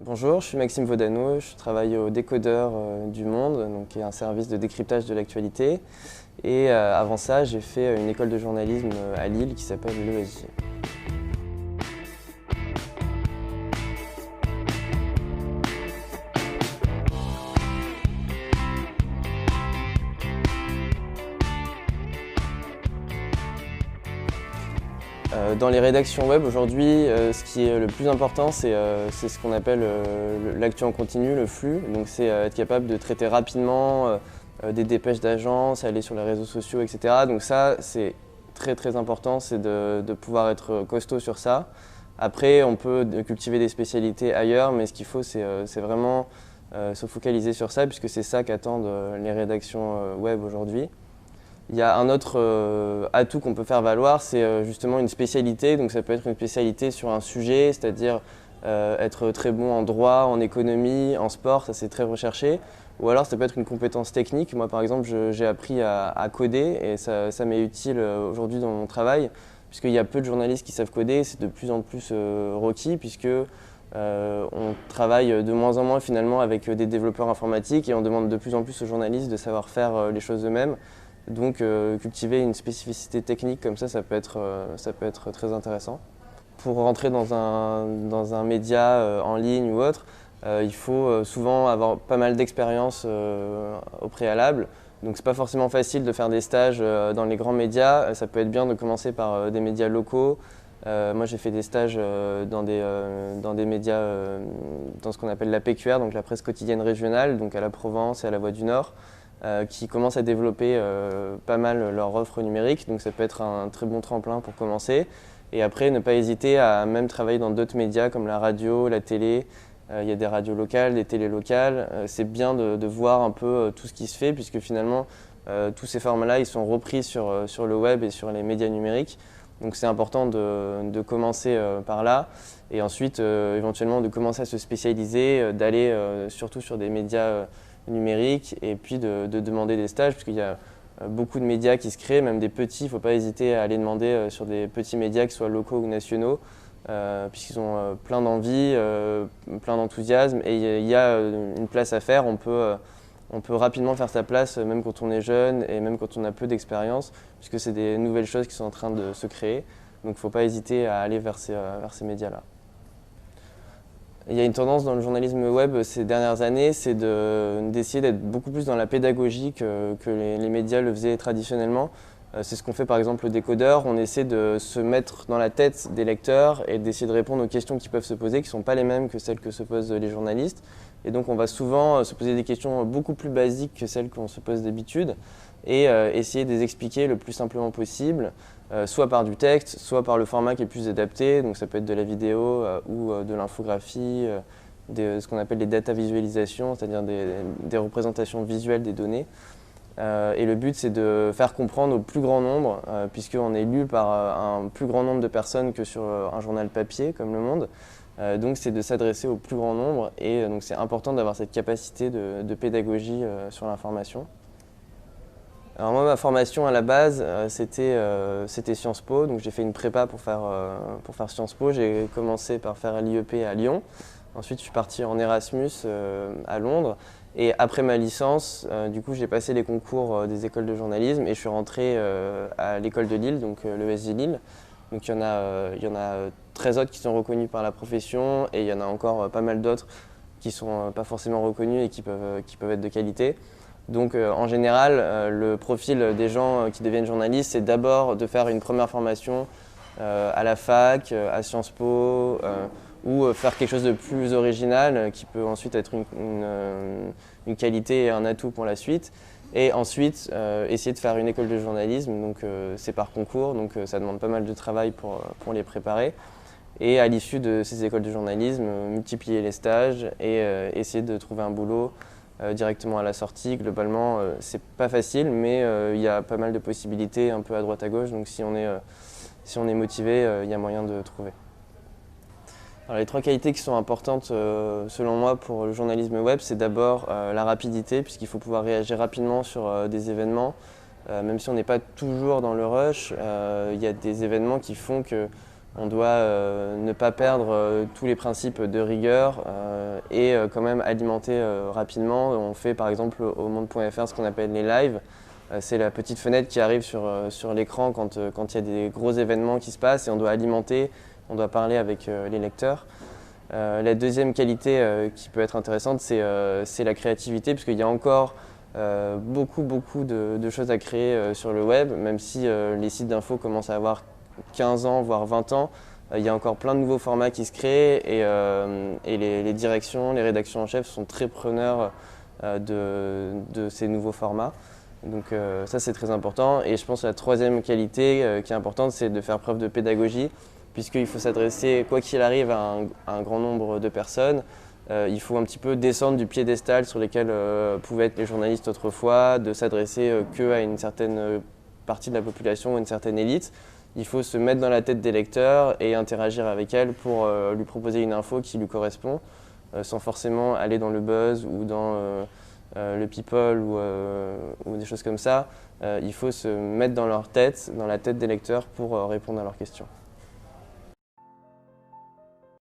Bonjour, je suis Maxime Vaudano, je travaille au Décodeur du Monde, donc, qui est un service de décryptage de l'actualité. Et avant ça, j'ai fait une école de journalisme à Lille qui s'appelle l'ESJ. Dans les rédactions web aujourd'hui, ce qui est le plus important, c'est ce qu'on appelle l'actu en continu, le flux. Donc c'est être capable de traiter rapidement des dépêches d'agence, aller sur les réseaux sociaux, etc. Donc ça, c'est très important, c'est de pouvoir être costaud sur ça. Après, on peut cultiver des spécialités ailleurs, mais ce qu'il faut, c'est vraiment se focaliser sur ça, puisque c'est ça qu'attendent les rédactions web aujourd'hui. Il y a un autre atout qu'on peut faire valoir, c'est justement une spécialité. Donc ça peut être une spécialité sur un sujet, c'est-à-dire être très bon en droit, en économie, en sport, ça c'est très recherché. Ou alors ça peut être une compétence technique. Moi par exemple, j'ai appris à coder et ça m'est utile aujourd'hui dans mon travail, puisqu'il y a peu de journalistes qui savent coder, c'est de plus en plus requis, puisque on travaille de moins en moins finalement avec des développeurs informatiques et on demande de plus en plus aux journalistes de savoir faire les choses eux-mêmes. Donc cultiver une spécificité technique comme ça peut être très intéressant. Pour rentrer dans un média en ligne ou autre, il faut souvent avoir pas mal d'expérience au préalable. Donc c'est pas forcément facile de faire des stages dans les grands médias. Ça peut être bien de commencer par des médias locaux. Moi j'ai fait des stages dans des médias, dans ce qu'on appelle la PQR, donc la presse quotidienne régionale, donc à la Provence et à la Voix du Nord. Qui commencent à développer pas mal leur offre numérique. Donc ça peut être un très bon tremplin pour commencer. Et après, ne pas hésiter à même travailler dans d'autres médias comme la radio, la télé. Il y a des radios locales, des télés locales. C'est bien de voir un peu tout ce qui se fait, puisque finalement, tous ces formats-là, ils sont repris sur le web et sur les médias numériques. Donc c'est important de commencer par là. Et ensuite, éventuellement, de commencer à se spécialiser, d'aller surtout sur des médias numérique et puis de demander des stages, parce qu'il y a beaucoup de médias qui se créent, même des petits. Il ne faut pas hésiter à aller demander sur des petits médias, qu'ils soient locaux ou nationaux, puisqu'ils ont plein d'envie, plein d'enthousiasme et il y a une place à faire. On peut rapidement faire sa place, même quand on est jeune et même quand on a peu d'expérience, puisque c'est des nouvelles choses qui sont en train de se créer. Donc il ne faut pas hésiter à aller vers ces médias-là. Il y a une tendance dans le journalisme web ces dernières années, c'est d'essayer d'être beaucoup plus dans la pédagogie que les médias le faisaient traditionnellement. C'est ce qu'on fait par exemple au Décodeur. On essaie de se mettre dans la tête des lecteurs et d'essayer de répondre aux questions qui peuvent se poser, qui ne sont pas les mêmes que celles que se posent les journalistes. Et donc on va souvent se poser des questions beaucoup plus basiques que celles qu'on se pose d'habitude et essayer de les expliquer le plus simplement possible, soit par du texte, soit par le format qui est plus adapté. Donc ça peut être de la vidéo ou de l'infographie, ce qu'on appelle les data visualisations, c'est-à-dire des représentations visuelles des données. Et le but, c'est de faire comprendre au plus grand nombre, puisqu'on est lu par un plus grand nombre de personnes que sur un journal papier comme Le Monde. Donc c'est de s'adresser au plus grand nombre et donc c'est important d'avoir cette capacité de pédagogie sur l'information. Alors moi, ma formation à la base, c'était Sciences Po, donc j'ai fait une prépa pour faire Sciences Po. J'ai commencé par faire l'IEP à Lyon. Ensuite, je suis parti en Erasmus à Londres. Et après ma licence, du coup, j'ai passé les concours des écoles de journalisme et je suis rentré à l'école de Lille, donc l'ESJ Lille. Donc il y en a 13 autres qui sont reconnus par la profession et il y en a encore pas mal d'autres qui ne sont pas forcément reconnus et qui peuvent être de qualité. Donc en général, le profil des gens qui deviennent journalistes, c'est d'abord de faire une première formation à la fac, à Sciences Po, ou faire quelque chose de plus original qui peut ensuite être une qualité et un atout pour la suite. Et ensuite, essayer de faire une école de journalisme, donc c'est par concours, donc ça demande pas mal de travail pour les préparer. Et à l'issue de ces écoles de journalisme, multiplier les stages et essayer de trouver un boulot directement à la sortie. Globalement, c'est pas facile, mais il y a pas mal de possibilités un peu à droite à gauche, donc si on est motivé, il y a moyen de trouver. Alors, les 3 qualités qui sont importantes selon moi pour le journalisme web, c'est d'abord la rapidité, puisqu'il faut pouvoir réagir rapidement sur des événements. Même si on n'est pas toujours dans le rush, il y a des événements qui font qu'on doit ne pas perdre tous les principes de rigueur et quand même alimenter rapidement. On fait par exemple au Monde.fr ce qu'on appelle les lives. C'est la petite fenêtre qui arrive sur l'écran quand il y a des gros événements qui se passent et on doit alimenter, on doit parler avec les lecteurs. La deuxième qualité qui peut être intéressante, c'est la créativité, puisqu'il y a encore beaucoup de choses à créer sur le web, même si les sites d'info commencent à avoir 15 ans, voire 20 ans. Il y a encore plein de nouveaux formats qui se créent et les directions, les rédactions en chef sont très preneurs de ces nouveaux formats. Donc ça c'est très important. Et je pense que la troisième qualité qui est importante, c'est de faire preuve de pédagogie, puisqu'il faut s'adresser, quoi qu'il arrive, à un grand nombre de personnes. Il faut un petit peu descendre du piédestal sur lesquels pouvaient être les journalistes autrefois, de s'adresser qu'à une certaine partie de la population, une certaine élite. Il faut se mettre dans la tête des lecteurs et interagir avec elle pour lui proposer une info qui lui correspond, sans forcément aller dans le buzz ou dans le people ou des choses comme ça. Il faut se mettre dans leur tête, dans la tête des lecteurs pour répondre à leurs questions.